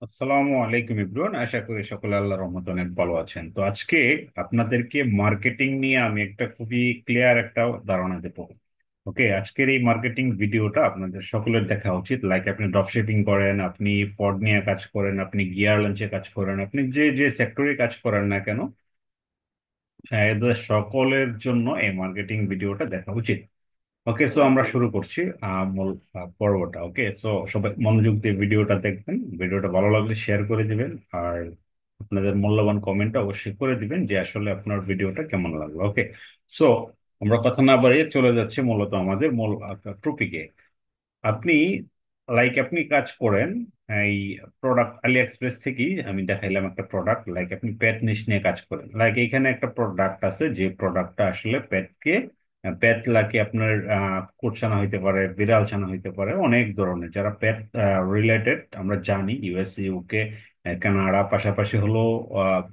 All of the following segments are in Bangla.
আসসালামু আলাইকুম ইব্রুন, আশা করি সকলে আল্লাহর রহমতে অনেক ভালো আছেন। তো আজকে আপনাদেরকে মার্কেটিং নিয়ে আমি একটা খুবই ক্লিয়ার একটা ধারণা দেবো। ওকে, আজকের এই মার্কেটিং ভিডিওটা আপনাদের সকলের দেখা উচিত। লাইক আপনি ড্রপ শিপিং করেন, আপনি পড নিয়ে কাজ করেন, আপনি গিয়ার লঞ্চে কাজ করেন, আপনি যে যে সেক্টরে কাজ করেন না কেন, এদের সকলের জন্য এই মার্কেটিং ভিডিওটা দেখা উচিত। ওকে, সো আমরা শুরু করছি মূল পর্বটা। ওকে, সো সবাই মনোযোগ দিয়ে ভিডিওটা দেখবেন। ভিডিওটা ভালো লাগলে শেয়ার করে দিবেন, আর আপনাদের মূল্যবান কমেন্টটা অবশ্যই করে দিবেন যে আসলে আপনার ভিডিওটা কেমন লাগলো। ওকে, সো আমরা কথা না বাড়িয়ে চলে যাচ্ছি মূলত আমাদের মূল টপিকে। আপনি আপনি কাজ করেন এই প্রোডাক্ট আলি এক্সপ্রেস থেকেই আমি দেখাইলাম একটা প্রোডাক্ট। লাইক আপনি পেট নিশ নিয়ে কাজ করেন, লাইক এখানে একটা প্রোডাক্ট আছে যে প্রোডাক্টটা আসলে পেটকে, পেট লাকি আপনার কুকুর ছানা হইতে পারে, বিড়াল ছানা হইতে পারে, অনেক ধরনের যারা পেট রিলেটেড আমরা জানি ইউএস, ইউকে, কানাডা, পাশাপাশি হলো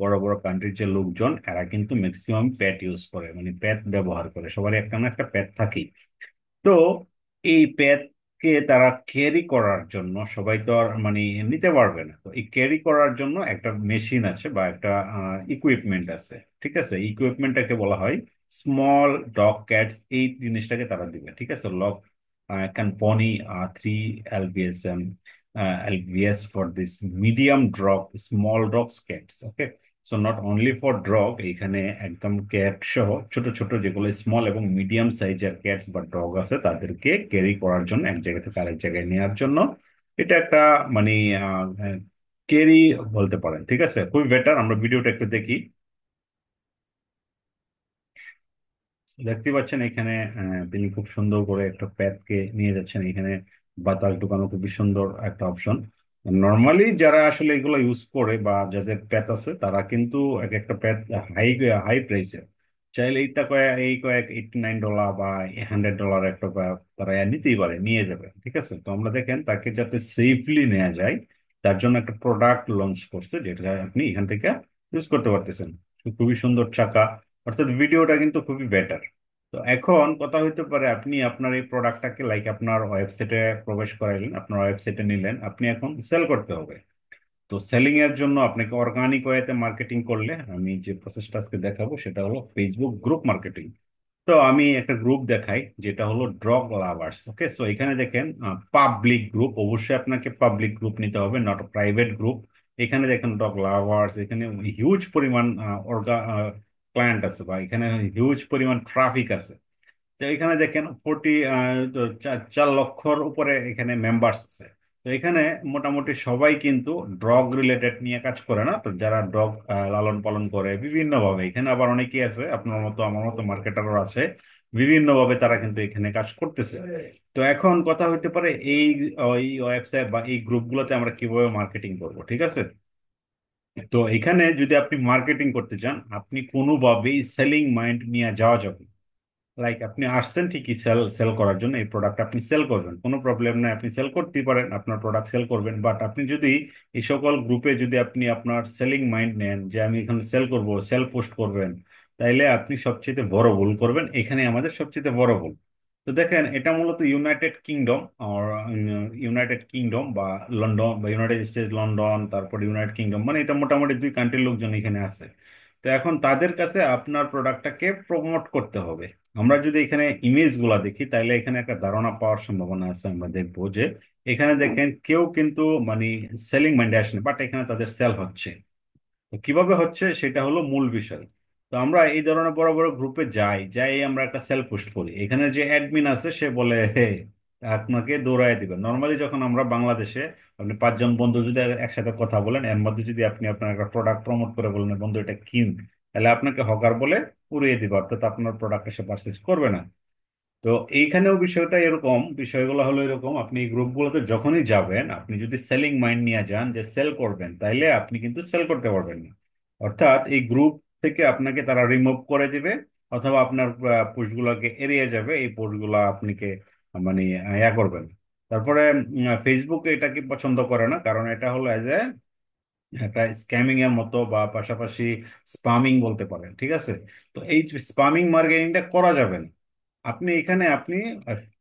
বড় বড় কান্ট্রির যে লোকজন এরা কিন্তু ম্যাক্সিমাম পেট ইউজ করে, মানে পেট ব্যবহার করে, সবারই একটা না একটা পেট থাকেই। তো এই প্যাডকে তারা ক্যারি করার জন্য সবাই তো আর মানে নিতে পারবে না। তো এই ক্যারি করার জন্য একটা মেশিন আছে বা একটা ইকুইপমেন্ট আছে। ঠিক আছে, ইকুইপমেন্টটাকে বলা হয় স্মল ডগ ক্যাটস। এই জিনিসটাকে তারা দিবে। ঠিক আছে, লক ক্যান পনি 3 lbsm lbs for this medium dog small dogs cats. Okay, so not only for dog, এখানে একদম ক্যাট সহ ছোট ছোট যেগুলো স্মল এবং মিডিয়াম সাইজের ক্যাটস বা ডগ আছে তাদেরকে ক্যারি করার জন্য, এক জায়গা থেকে আরেক জায়গায় নেওয়ার জন্য এটা একটা মানে ক্যারি বলতে পারেন। ঠিক আছে, খুবই বেটার। আমরা ভিডিওটা একটু দেখি। দেখতে পাচ্ছেন এখানে তিনি খুব সুন্দর করে একটা প্যাডকে নিয়ে যাচ্ছেন। এখানে বাতাস ঢুকানো খুবই সুন্দর একটা অপশন। নর্মালি যারা আসলে এগুলো ইউজ করে বা যাদের প্যাড আছে তারা কিন্তু এক একটা প্যাড হাই হাই প্রাইসের, চাইলে এইটা কয়েক $89 বা $100 একটা তারা নিতেই পারে, নিয়ে যাবে। ঠিক আছে, তো আমরা দেখেন তাকে যাতে সেফলি নেওয়া যায় তার জন্য একটা প্রোডাক্ট লঞ্চ করছে যেটা আপনি এখান থেকে ইউজ করতে পারতেছেন। খুবই সুন্দর চাকা, অর্থাৎ ভিডিওটা কিন্তু খুবই বেটার। তো এখন কথা হইতে পারে আপনি আপনার এই প্রোডাক্টটাকে আপনার ওয়েবসাইটে প্রবেশ করাইলেন, আপনার ওয়েবসাইটে নিলেন, আপনি এখন সেল করতে হবে। তো সেলিং এর জন্য আপনাকে অর্গানিক ওয়েতে মার্কেটিং করলে আমি যে প্রসেসটা আজকে দেখাবো সেটা হলো ফেসবুক গ্রুপ মার্কেটিং। তো আমি একটা গ্রুপ দেখাই যেটা হলো ডগ লাভার্স। ওকে, সো এখানে দেখেন পাবলিক গ্রুপ, অবশ্যই আপনাকে পাবলিক গ্রুপ নিতে হবে, নট প্রাইভেট গ্রুপ। এখানে দেখেন ডগ লাভার্স, এখানে হিউজ পরিমাণ ক্লায়েন্ট আছে বা এখানে হিউজ পরিমাণ ট্রাফিক আছে। তো এখানে দেখেন 4 লক্ষর উপরে এখানে মেম্বার্স আছে। তো এখানে মোটামুটি সবাই কিন্তু ডগ রিলেটেড নিয়ে কাজ করে না, তো যারা ডগ লালন পালন করে বিভিন্ন ভাবে, এখানে আবার অনেকেই আছে আপনার মতো আমার মতো মার্কেটারও আছে, বিভিন্ন ভাবে তারা কিন্তু এখানে কাজ করতেছে। তো এখন কথা হইতে পারে এই ওয়েবসাইট বা এই গ্রুপগুলোতে আমরা কিভাবে মার্কেটিং করব। ঠিক আছে, তো এখানে যদি আপনি মার্কেটিং করতে চান আপনি কোনোভাবেই সেলিং মাইন্ড নিয়ে যাওয়া যাবে। লাইক আপনি আসছেন ঠিকই সেল সেল করার জন্য, এই প্রোডাক্ট আপনি সেল করবেন, কোনো প্রবলেম নাই, আপনি সেল করতেই পারেন, আপনার প্রোডাক্ট সেল করবেন। বাট আপনি যদি এই সকল গ্রুপে যদি আপনি আপনার সেলিং মাইন্ড নেন যে আমি এখানে সেল করব, সেল পোস্ট করবেন, তাইলে আপনি সবচেয়ে বড় ভুল করবেন। এখানে আমাদের সবচেয়ে বড় ভুল। তো দেখেন এটা মূলত ইউনাইটেড কিংডম আর ইউনাইটেড কিংডম বা লন্ডন বা ইউনাইটেড স্টেটস লন্ডন, তারপর ইউনাইটেড কিংডম, মানে এটা মোটামুটি 2 কান্ট্রির লোকজন এখানে আছে। তো এখন তাদের কাছে আপনার প্রোডাক্টটাকে প্রমোট করতে হবে। আমরা যদি এখানে ইমেজ গুলা দেখি তাহলে এখানে একটা ধারণা পাওয়ার সম্ভাবনা আছে। আমরা দেখবো যে এখানে দেখেন কেউ কিন্তু মানে সেলিং মাইন্ডে আসেনি, বাট এখানে তাদের সেল হচ্ছে। তো কিভাবে হচ্ছে সেটা হলো মূল বিষয়। তো আমরা এই ধরনের বড় বড় গ্রুপে যাই, যাই আমরা একটা সেল পোস্ট করি, এখানে যে অ্যাডমিন আছে সে বলে হে আপনাকে দৌড়ায় দিবে। নর্মালি যখন আমরা বাংলাদেশে আপনি 5 জন বন্ধু যদি একসাথে কথা বলেন, এর মধ্যে যদি আপনি আপনার একটা প্রোডাক্ট প্রমোট করে বলেন বন্ধু এটা কিন, তাহলে আপনাকে হকার বলে উড়িয়ে দিবে, অর্থাৎ আপনার প্রোডাক্ট সে পারচেজ করবে না। তো এইখানেও বিষয়টা এরকম, বিষয়গুলো হলো এরকম, আপনি এই গ্রুপগুলোতে যখনই যাবেন আপনি যদি সেলিং মাইন্ড নিয়ে যান যে সেল করবেন, তাইলে আপনি কিন্তু সেল করতে পারবেন না। অর্থাৎ এই গ্রুপ থেকে আপনাকে তারা রিমুভ করে দিবে, অথবা আপনার পোস্টগুলোকে এড়িয়ে যাবে, এই পোস্টগুলো আপনাকে মানে ইয়া করবেন। তারপরে ফেসবুক এটাকে পছন্দ করে না, কারণ এটা হলো এজ এ একটা স্ক্যামিং এর মতো বা পাশাপাশি স্পামিং বলতে পারেন। ঠিক আছে, তো এই স্পামিং মার্কেটিংটা করা যাবে না। আপনি এখানে আপনি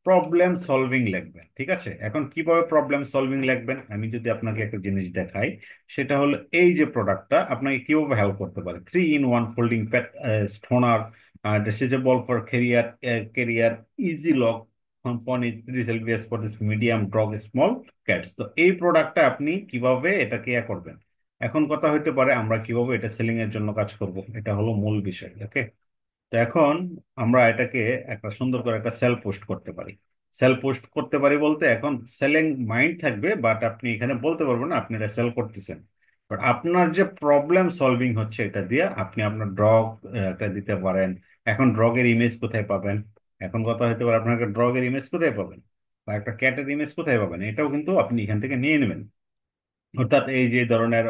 প্রবলেম সলভিং লিখবেন। ঠিক আছে, এখন কিভাবে প্রবলেম সলভিং লিখবেন আমি যদি আপনাকে একটা জিনিস দেখাই, সেটা হলো এই যে প্রোডাক্টটা আপনাকে কিভাবে হেল্প করতে পারে। 3 in 1 folding pad stroller detachable for carrier easy lock phone 3 LBS for this medium dog small cats. তো এই প্রোডাক্টটা আপনি কিভাবে এটাকে করবেন। এখন কথা হতে পারে আমরা কিভাবে এটা সেলিং এর জন্য কাজ করব, এটা হলো মূল বিষয়। ওকে, তো এখন আমরা এটাকে একটা সুন্দর করে একটা সেল পোস্ট করতে পারি। সেল পোস্ট করতে পারি বলতে এখন সেলিং মাইন্ড থাকবে, বাট আপনি এখানে বলতে পারবেন না আপনি এটা সেল করতেছেন। বাট আপনার যে প্রবলেম সলভিং হচ্ছে এটা দিয়ে আপনি আপনার ড্রগ একটা দিতে পারেন। এখন ড্রগের ইমেজ কোথায় পাবেন, এখন কথা হতে পারে আপনার ড্রগের ইমেজ কোথায় পাবেন বা একটা ক্যাটের ইমেজ কোথায় পাবেন, এটাও কিন্তু আপনি এখান থেকে নিয়ে নেবেন। অর্থাৎ এই যে ধরনের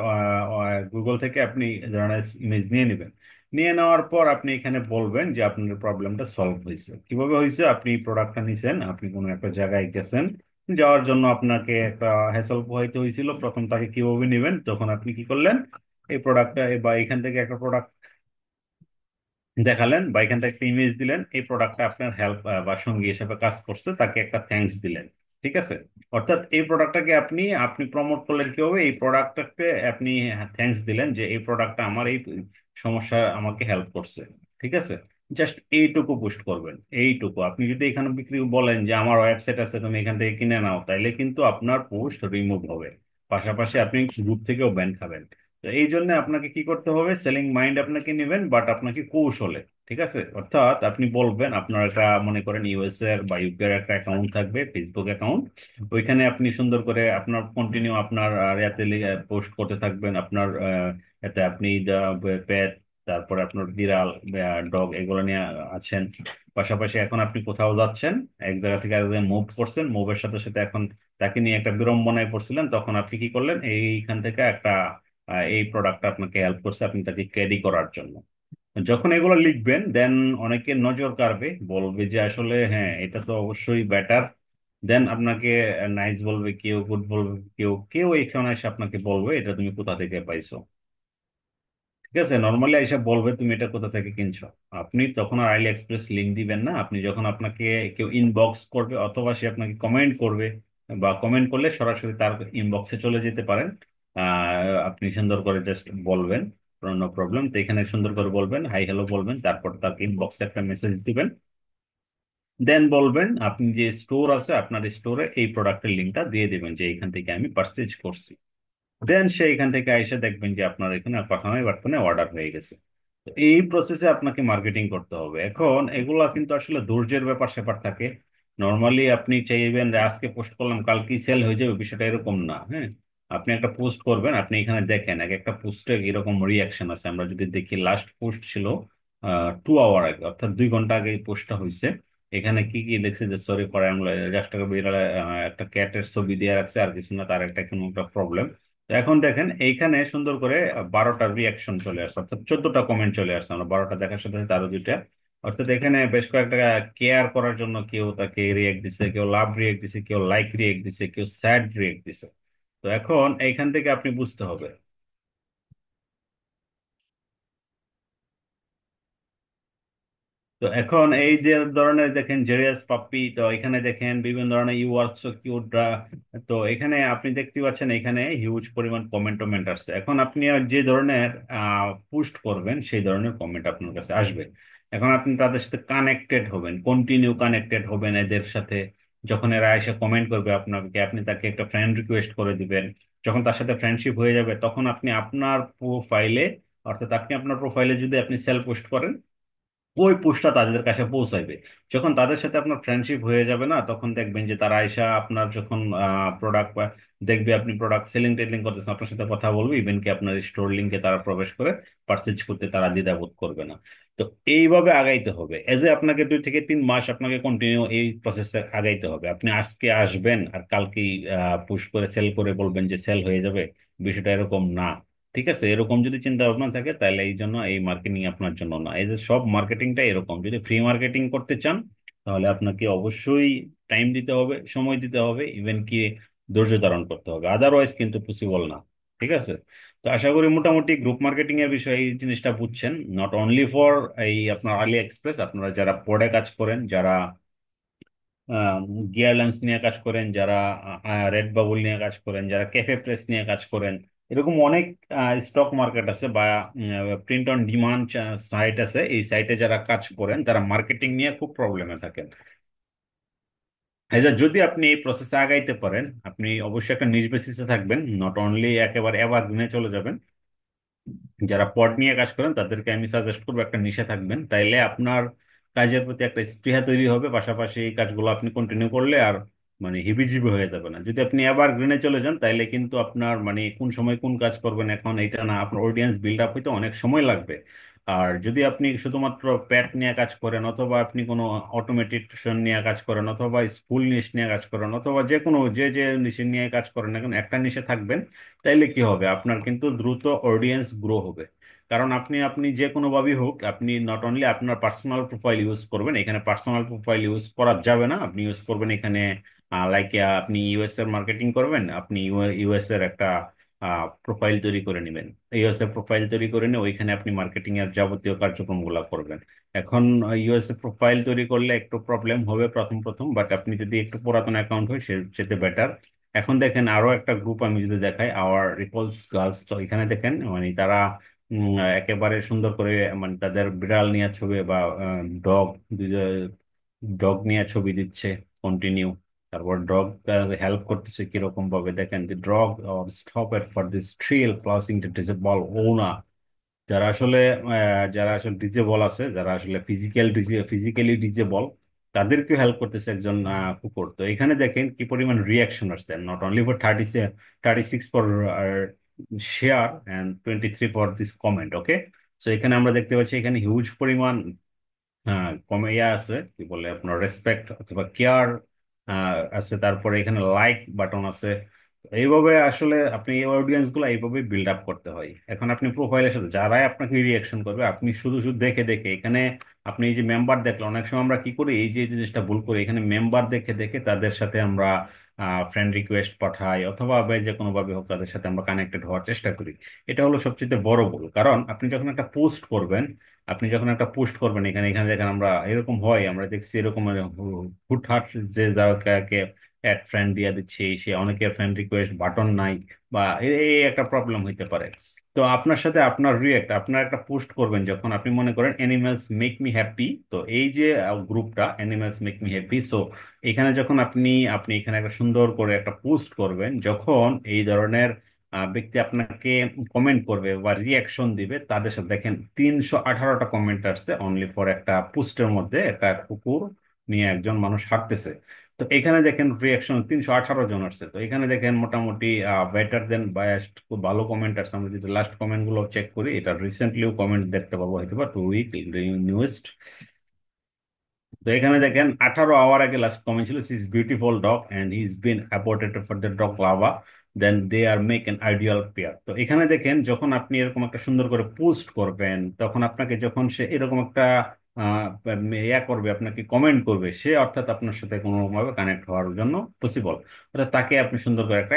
গুগল থেকে আপনি এই ধরনের ইমেজ নিয়ে নেবেন। নিয়ে নেওয়ার পর আপনি এখানে বলবেন যে আপনার প্রবলেমটা সলভ হয়েছে। কিভাবে হয়েছে, আপনি প্রোডাক্টটা নিছেন, আপনি কোনো একটা জায়গায় গেছেন, যাওয়ার জন্য আপনাকে একটা হ্যাসেল পোহাইতে হয়েছিল, প্রথম তাকে কিভাবে নেবেন, তখন আপনি কি করলেন, এই প্রোডাক্টটা বা এখান থেকে একটা প্রোডাক্ট দেখালেন বা এখান থেকে একটা ইমেজ দিলেন, এই প্রোডাক্টটা আপনার হেল্প বা সঙ্গী হিসেবে কাজ করছে, তাকে একটা থ্যাঙ্কস দিলেন। ঠিক আছে, অর্থাৎ এই প্রোডাক্টটাকে আপনি আপনি প্রমোট করলেন কিভাবে, এই প্রোডাক্টটাকে আপনি থ্যাঙ্কস দিলেন যে এই প্রোডাক্টটা আমার এই সমস্যা আমাকে হেল্প করছে। ঠিক আছে, জাস্ট এইটুকু পোস্ট করবেন, এইটুকু। আপনি যদি এখানে বিক্রি বলেন যে আমার ওয়েবসাইট আছে তুমি এখান থেকে কিনে নাও, তাইলে কিন্তু আপনার পোস্ট রিমুভ হবে, পাশাপাশি আপনি গ্রুপ থেকেও ব্যান খাবেন। তো এই জন্য আপনাকে কি করতে হবে, সেলিং মাইন্ড আপনাকে নেবেন, বাট আপনাকে কৌশলে। ঠিক আছে, অর্থাৎ আপনি বলবেন আপনার একটা মনে করেন ইউএসএ এর বা ইউকে এর একটা অ্যাকাউন্ট থাকবে, ফেসবুক অ্যাকাউন্ট। ওইখানে আপনি সুন্দর করে আপনার কন্টিনিউ আপনার ইয়াতে পোস্ট করতে থাকবেন আপনার এতে আপনি পেট, তারপরে আপনার বিড়াল, ডগ এগুলো নিয়ে আছেন। পাশাপাশি এখন আপনি কোথাও যাচ্ছেন, এক জায়গা থেকে আরেক জায়গায় মুভ করছেন, মুভের সাথে সাথে এখন তাকে নিয়ে একটা বিড়ম্বনায় পড়ছিলেন, তখন আপনি কি করলেন, এইখান থেকে একটা এই প্রোডাক্টটা আপনাকে হেল্প করছে আপনি তাকে ক্যারি করার জন্য। যখন এগুলো লিখবেন দেন অনেকের নজর কাড়বে, বলবে যে আসলে হ্যাঁ এটা তো অবশ্যই বেটার। দেন আপনাকে নাইস বলবে কেউ, গুড বলবে কেউ, কেউ এখানে এসে আপনাকে বলবে এটা তুমি কোথা থেকে পাইছো। ঠিক আছে, নর্মালি এসে বলবে তুমি এটা কোথা থেকে কিনছো। আপনি তখন আর আইলি এক্সপ্রেস লিংক দিবেন না, আপনি যখন আপনাকে কেউ ইনবক্স করবে অথবা সে আপনাকে কমেন্ট করবে, বা কমেন্ট করলে সরাসরি তার ইনবক্সে চলে যেতে পারেন। আপনি সুন্দর করে জাস্ট বলবেন নো প্রবলেম, তো এখানে সুন্দর করে বলবেন হাই হ্যালো বলবেন, তারপর তাকে ইনবক্সে একটা মেসেজ দিবেন। দেন বলবেন আপনি যে স্টোর আছে আপনার স্টোরে এই প্রোডাক্টের লিঙ্কটা দিয়ে দিবেন যে এখান থেকে আমি পারচেজ করছি। দেন সে এখান থেকে এসে দেখবেন যে আপনার এখানে পাঠানোর বার্তানে অর্ডার হয়ে গেছে। তো এই প্রসেসে আপনাকে মার্কেটিং করতে হবে। এখন এগুলা কিন্তু আসলে ধৈর্যের ব্যাপার স্যাপার থাকে। নর্মালি আপনি চাইবেন যে আজকে পোস্ট করলাম কালকেই সেল হয়ে যাবে, বিষয়টা এরকম না। হ্যাঁ, আপনি একটা পোস্ট করবেন, আপনি এখানে দেখেন এক একটা পোস্টে এরকম রিয়াকশন আছে। আমরা যদি দেখি লাস্ট পোস্ট ছিল 2 আওয়ার আগে, অর্থাৎ 2 ঘন্টা আগে এই পোস্টটা হয়েছে। এখানে কি কি লিখছে যে সরি ফর জাস্ট একটা বিড়াল একটা ক্যাটের ছবি দিয়ে রাখছে, আর কিছু না, তার একটা কোনো একটা প্রবলেম। তো এখন দেখেন এইখানে সুন্দর করে 12টা রিয়াকশন চলে আসছে, অর্থাৎ 14টা কমেন্ট চলে আসছে। আমরা 12টা দেখার সাথে সাথে আরো 2টা, অর্থাৎ এখানে বেশ কয়েকটা কেয়ার করার জন্য কেউ তাকে রিয়েক্ট দিছে, কেউ লাভ রিয়েক্ট দিছে, কেউ লাইক রিয়েক্ট দিছে, কেউ স্যাড রিয়েক্ট দিছে। তো এখন এইখান থেকে আপনি বুঝতে হবে। তো এখন এই যে ধরনের দেখেন জেরিয়াস পাপ্পি, তো এখানে দেখেন বিভিন্ন ধরনের ইউ আর সো কিউট। তো এখানে আপনি দেখতে পাচ্ছেন এখানে হিউজ পরিমাণ কমেন্ট টমেন্ট আসছে। এখন আপনি আর যে ধরনের পোস্ট করবেন সেই ধরনের কমেন্ট আপনার কাছে আসবে। এখন আপনি তাদের সাথে কানেক্টেড হবেন, কন্টিনিউ কানেক্টেড হবেন এদের সাথে। যখন এরা এসে কমেন্ট করবে আপনাকে, আপনি তাকে একটা ফ্রেন্ড রিকোয়েস্ট করে দিবেন। যখন তার সাথে ফ্রেন্ডশিপ হয়ে যাবে তখন আপনি আপনার প্রোফাইলে, অর্থাৎ আপনি আপনার প্রোফাইলে যদি আপনি সেল পোস্ট করেন, ওই পোস্টটা তাদের কাছে পৌঁছাইবে। যখন তাদের সাথে আপনার ফ্রেন্ডশিপ হয়ে যাবে না, তখন দেখবেন যে তারা আইসা আপনার যখন প্রোডাক্ট দেখবে আপনি প্রোডাক্ট সেলিং টেলিং করতেছেন, আপনার সাথে কথা বলবে, ইভেন কি আপনার স্টোর লিঙ্কে তারা প্রবেশ করে পারচেজ করতে তারা দ্বিধাবোধ করবে না। তো এইভাবে আগাইতে হবে, এজ এ আপনাকে 2 থেকে 3 মাস আপনাকে কন্টিনিউ এই প্রসেসে আগাইতে হবে। আপনি আজকে আসবেন আর কালকেই পুশ করে সেল করে বলবেন যে সেল হয়ে যাবে, বিষয়টা এরকম না। ঠিক আছে, এরকম যদি চিন্তা ভাবনা থাকে তাহলে এই জন্য এই মার্কেটিং আপনার জন্য না। এই যে সব মার্কেটিংটা এরকম, যদি ফ্রি মার্কেটিং করতে চান তাহলে আপনাকে অবশ্যই টাইম দিতে হবে, সময় দিতে হবে, ইভেন কি ধৈর্য ধারণ করতে হবে, আদারওয়াইজ কিন্তু পসিবল না। ঠিক আছে, তো আশা করি মোটামুটি গ্রুপ মার্কেটিং এর বিষয়ে এই জিনিসটা বুঝছেন। নট অনলি ফর এই আপনার আলি এক্সপ্রেস, আপনারা যারা পড়ে কাজ করেন, যারা গিয়ার লেন্স নিয়ে কাজ করেন, যারা রেড বাবল নিয়ে কাজ করেন, যারা ক্যাফে প্রেস নিয়ে কাজ করেন, এরকম অনেক স্টক মার্কেট আছে বা প্রিন্ট অন ডিমান্ড সাইট আছে। এই সাইটে যারা কাজ করেন তারা মার্কেটিং নিয়ে খুব প্রবলেমে থাকেন। এই যে যদি আপনি এই প্রসেসে আগাইতে পারেন, আপনি অবশ্যই একটা নিজ বেসিসে থাকবেন, নট অনলি একেবারে এভারগ্রিনে চলে যাবেন। যারা পড নিয়ে কাজ করেন তাদেরকে আমি সাজেস্ট করবো একটা নিশে থাকবেন, তাইলে আপনার কাজের প্রতি একটা স্পৃহা তৈরি হবে। পাশাপাশি এই কাজগুলো আপনি কন্টিনিউ করলে আর মানে হিবিজিবি হয়ে যাবে না। যদি আপনি আবার গ্রিনে চলে যান তাইলে কিন্তু আপনার মানে কোন সময় কোন কাজ করবেন এখন এটা না, আপনার অডিয়েন্স বিল্ড আপ হইতে অনেক সময় লাগবে। আর যদি আপনি শুধুমাত্র প্যাট নিয়ে কাজ করেন, অথবা আপনি কোনো অটোমেটিশন নিয়ে কাজ করেন, অথবা স্কুল নিশ নিয়ে কাজ করেন, অথবা যে কোনো যে নিশে নিয়ে কাজ করেন না কেন, একটা নিশে থাকবেন, তাইলে কি হবে, আপনার কিন্তু দ্রুত অডিয়েন্স গ্রো হবে। কারণ আপনি আপনি যে কোনো ভাবেই হোক, আপনি নট অনলি আপনার পার্সোনাল প্রোফাইল ইউজ করবেন, এখানে পার্সোনাল প্রোফাইল ইউজ করা যাবে না। আপনি ইউজ করবেন এখানে লাইক আপনি ইউএস এর মার্কেটিং করবেন, আপনি ইউএস এর একটা প্রোফাইল তৈরি করে নেবেন। ইউএস এর প্রোফাইল তৈরি করে নিয়ে ওইখানে আপনি মার্কেটিং এর যাবতীয় কার্যক্রমগুলো করবেন। এখন ইউএস এ প্রোফাইল তৈরি করলে একটু প্রবলেম হবে প্রথম প্রথম, বাট আপনি যদি একটু পুরাতন অ্যাকাউন্ট হয় সেটা বেটার। এখন দেখেন আরো একটা গ্রুপ আমি যদি দেখাই, আওয়ার রিপলস গার্লস, তো এখানে দেখেন মানে তারা একেবারে সুন্দর করে মানে তাদের বিড়াল নিয়ে ছবি বা ডগ ডগ নিয়ে ছবি দিচ্ছে কন্টিনিউ। তারপর ডগ হেল্প করতেছে কিরকম ভাবে দেখেন, the dog stop at for this thrill classing the disable owner. যারা আসলে ডিজেবল আছে, যারা আসলে ফিজিক্যালি ডিজেবল, তাদেরকে হেল্প করতেছে একজন কুকুর। তো এখানে দেখেন কি পরিমাণ রিয়াকশন আসছে, not only for 36 for share and 23 for this comment. Okay, তো এখানে আমরা দেখতে পাচ্ছি এখানে হিউজ পরিমাণ কমে আছে, কি বলে আপনার রেসপেক্ট অথবা কেয়ার আছে। তারপরে এখানে লাইক বাটন আছে। এইভাবে আসলে আপনি এই অডিয়েন্স গুলো এইভাবে বিল্ড আপ করতে হয়। এখন আপনি প্রোফাইলের সাথে যারাই আপনাকে রিয়াকশন করবে, আপনি শুধু শুধু দেখে দেখে এখানে আপনি এই যে মেম্বার দেখলে, অনেক সময় আমরা কি করি, এই যে এই জিনিসটা ভুল করি, এখানে মেম্বার দেখে দেখে তাদের সাথে আমরা ফ্রেন্ড রিকোয়েস্ট পাঠাই, অথবা যে কোনো ভাবে হোক তাদের সাথে আমরা কানেক্টেড হওয়ার চেষ্টা করি। এটা হলো সবচেয়ে বড় ভুল। কারণ আপনি যখন একটা পোস্ট করবেন, এখানে এখানে দেখেন আমরা এরকম হয়, আমরা দেখছি এরকম হুটহাট যে যাকে অ্যাড ফ্রেন্ড দিয়ে দিচ্ছে, সে অনেকের ফ্রেন্ড রিকোয়েস্ট বাটন নাই, বা এই একটা প্রবলেম হইতে পারে। তো আপনার সাথে আপনার রিয়েক্ট, আপনার একটা পোস্ট করবেন যখন আপনি মনে করেন অ্যানিমেলস মেক মি হ্যাপি, তো এই যে গ্রুপটা animals make me happy, so এখানে যখন আপনি আপনি এখানে একটা সুন্দর করে একটা পোস্ট করবেন, যখন এই ধরনের ব্যক্তি আপনাকে কমেন্ট করবে বা রিয়াকশন দিবে, তাদের সাথে দেখেন 318টা কমেন্ট আসছে অনলি ফর একটা পোস্টের মধ্যে একটা কুকুর নিয়ে একজন মানুষ হাঁটতেছে। তো এখানে দেখেন রিয়াকশন 318 জন আসছে। তো এখানে দেখেন মোটামুটি বেটার দেন বায়াসড, খুব ভালো কমেন্ট আসছে। আমরা যদি লাস্ট কমেন্ট গুলো চেক করি, এটা রিসেন্টলিও কমেন্ট দেখতে পাবো হয়তো বা 2 উইক নিউয়েস্ট। তো এখানে দেখেন 18 আওয়ার আগে লাস্ট কমেন্ট ছিল, is beautiful dog and he is been অ্যাপোর্টেড for the dog lover, then they are make an ideal pair. তো এখানে দেখেন যখন আপনি এরকম একটা সুন্দর করে পোস্ট করবেন, তখন আপনাকে যখন সে এরকম একটা আহ, ইয়া করবে, আপনাকে কমেন্ট করবে, সে অর্থাৎ আপনার সাথে কোনো ভাবে কানেক্ট হওয়ার জন্য পসিবল, অর্থাৎ তাকে আপনি সুন্দর করে একটা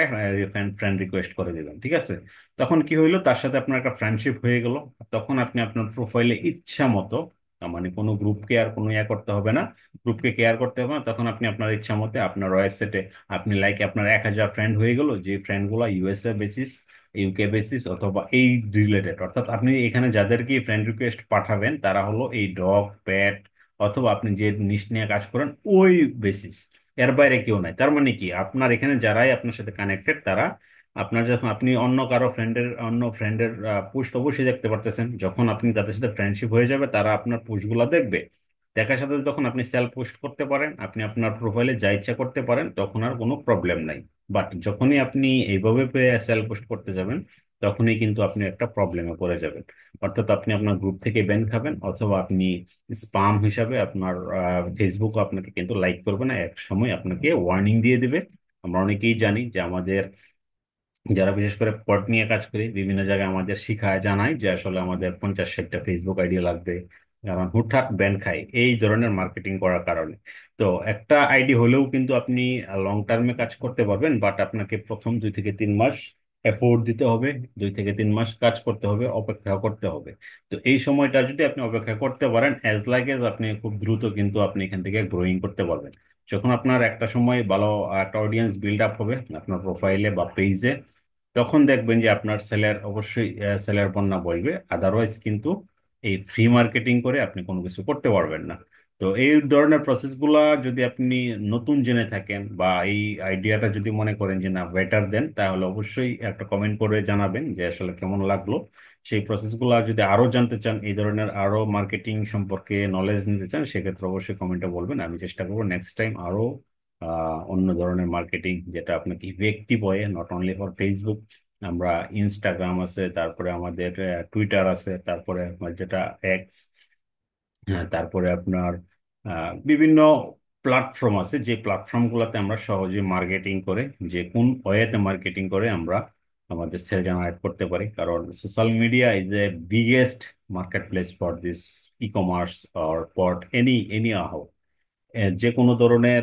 ফ্রেন্ড রিকোয়েস্ট করে দিবেন, ঠিক আছে। তখন কি হইলো, তার সাথে আপনার একটা ফ্রেন্ডশিপ হয়ে গেল। তখন আপনি আপনার প্রোফাইলে ইচ্ছা মতো মানে কোনো গ্রুপকে আর কোনো ইয়া করতে হবে না, গ্রুপকে কেয়ার করতে হবে না। তখন আপনি আপনার ইচ্ছা মতে আপনার ওয়েবসাইটে আপনি লাইক আপনার 1,000 ফ্রেন্ড হয়ে গেল, যে ফ্রেন্ড গুলা ইউএসএ বেসিস, ইউকে বেসিস, অথবা এই রিলেটেড, অর্থাৎ আপনি এখানে যাদেরকে ফ্রেন্ড রিকোয়েস্ট পাঠাবেন তারা হলো এই ডগ প্যাট অথবা আপনি যে নিশ নিয়ে কাজ করেন ওই বেসিস, এর বাইরে কেউ নাই। তার মানে কি, আপনার এখানে যারাই আপনার সাথে কানেক্টেড তারা আপনার, যখন আপনি অন্য ফ্রেন্ডের পোস্ট অবশ্যই দেখতে পারতেছেন, যখন আপনি তাদের সাথে ফ্রেন্ডশিপ হয়ে যাবে তারা আপনার পোস্টগুলো দেখবে। দেখার সাথে সাথে তখন আপনি সেলফ পোস্ট করতে পারেন, আপনি আপনার প্রোফাইলে যা ইচ্ছা করতে পারেন, তখন আর কোনো প্রবলেম নাই। বাট যখনই আপনি এইভাবে সেলফ পোস্ট করতে যাবেন, তখনই কিন্তু আপনি একটা প্রবলেমে পড়ে যাবেন। অর্থাৎ আপনি আপনার গ্রুপ থেকে ব্যান খাবেন, অথবা আপনি স্পাম হিসাবে আপনার ফেসবুকও আপনাকে কিন্তু লাইক করবে না, এক সময় আপনাকে ওয়ার্নিং দিয়ে দিবে। আমরা অনেকেই জানি যে আমাদের যারা বিশেষ করে পড নিয়ে কাজ করি, বিভিন্ন জায়গায় আমাদের শিখায় জানায় যে আসলে আমাদের 50-60টা ফেসবুক আইডি লাগবে, কারণ হুটহাট ব্যান খাই এই ধরনের মার্কেটিং করার কারণে। তো একটা আইডি হলেও কিন্তু আপনি লং টার্মে কাজ করতে পারবেন, বাট আপনাকে প্রথম 2 থেকে 3 মাস এফোর্ট দিতে হবে, 2 থেকে 3 মাস কাজ করতে হবে, অপেক্ষা করতে হবে। তো এই সময়টা যদি আপনি অপেক্ষা করতে পারেন, অ্যাজ লাইক এজ আপনি খুব দ্রুত কিন্তু আপনি এখান থেকে গ্রোয়িং করতে পারবেন। যখন আপনার একটা সময় ভালো একটা অডিয়েন্স বিল্ড আপ হবে আপনার প্রোফাইলে বা পেজে, তখন দেখবেন যে আপনার সেলার অবশ্যই সেলার বন্যা বইবে। আদারওয়াইজ কিন্তু এই ফ্রি মার্কেটিং করে আপনি কোনো কিছু করতে পারবেন না। তো এই ধরনের প্রসেসগুলা যদি আপনি নতুন জেনে থাকেন বা এই আইডিয়াটা যদি মনে করেন যে না বেটার দেন, তাহলে অবশ্যই একটা কমেন্ট করে জানাবেন যে আসলে কেমন লাগলো। সেই প্রসেসগুলো যদি আরো জানতে চান, এই ধরনের আরো মার্কেটিং সম্পর্কে নলেজ নিতে চান, সেক্ষেত্রে অবশ্যই কমেন্টে বলবেন। আমি চেষ্টা করবো নেক্সট টাইম আরো অন্য ধরনের মার্কেটিং যেটা আপনাকে ইফেক্টিভ হয়ে, নট অনলি ফর ফেসবুক, আমরা ইনস্টাগ্রাম আছে, তারপরে আমাদের টুইটার আছে, তারপরে আমার যেটা এক্স, হ্যাঁ, তারপরে আপনার বিভিন্ন প্ল্যাটফর্ম আছে, যে প্ল্যাটফর্মগুলোতে আমরা সহজে মার্কেটিং করে, যে কোন ওয়েতে মার্কেটিং করে আমরা আমাদের সেল জেনারেট করতে পারি। কারণ social media is a biggest market place for this e commerce or for any ah যে কোনো ধরনের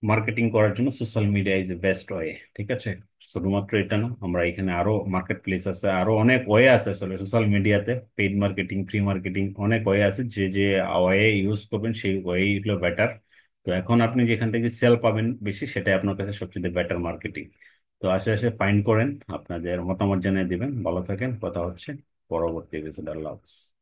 মার্কেটিং করার জন্য social media is a best way. ঠিক আছে, শুধুমাত্র এটা না, আমরা এখানে আরো মার্কেট প্লেস আছে, আরো অনেক ওয়ে আছে আসলে সোশ্যাল মিডিয়াতে। পেইড মার্কেটিং, ফ্রি মার্কেটিং, অনেক ওয়ে আছে। যে যে ওয়ে ইউজ করবেন সেই ওয়ে হলো বেটার। তো এখন আপনি যেখান থেকে সেল পাবেন বেশি, সেটাই আপনার কাছে সবচেয়ে বেটার মার্কেটিং। তো আশে আশে ফাইন্ড করেন, আপনাদের মতামত জানিয়ে দিবেন। ভালো থাকেন, কথা হচ্ছে পরবর্তী এপিসোড। আল্লাহ হাফেজ।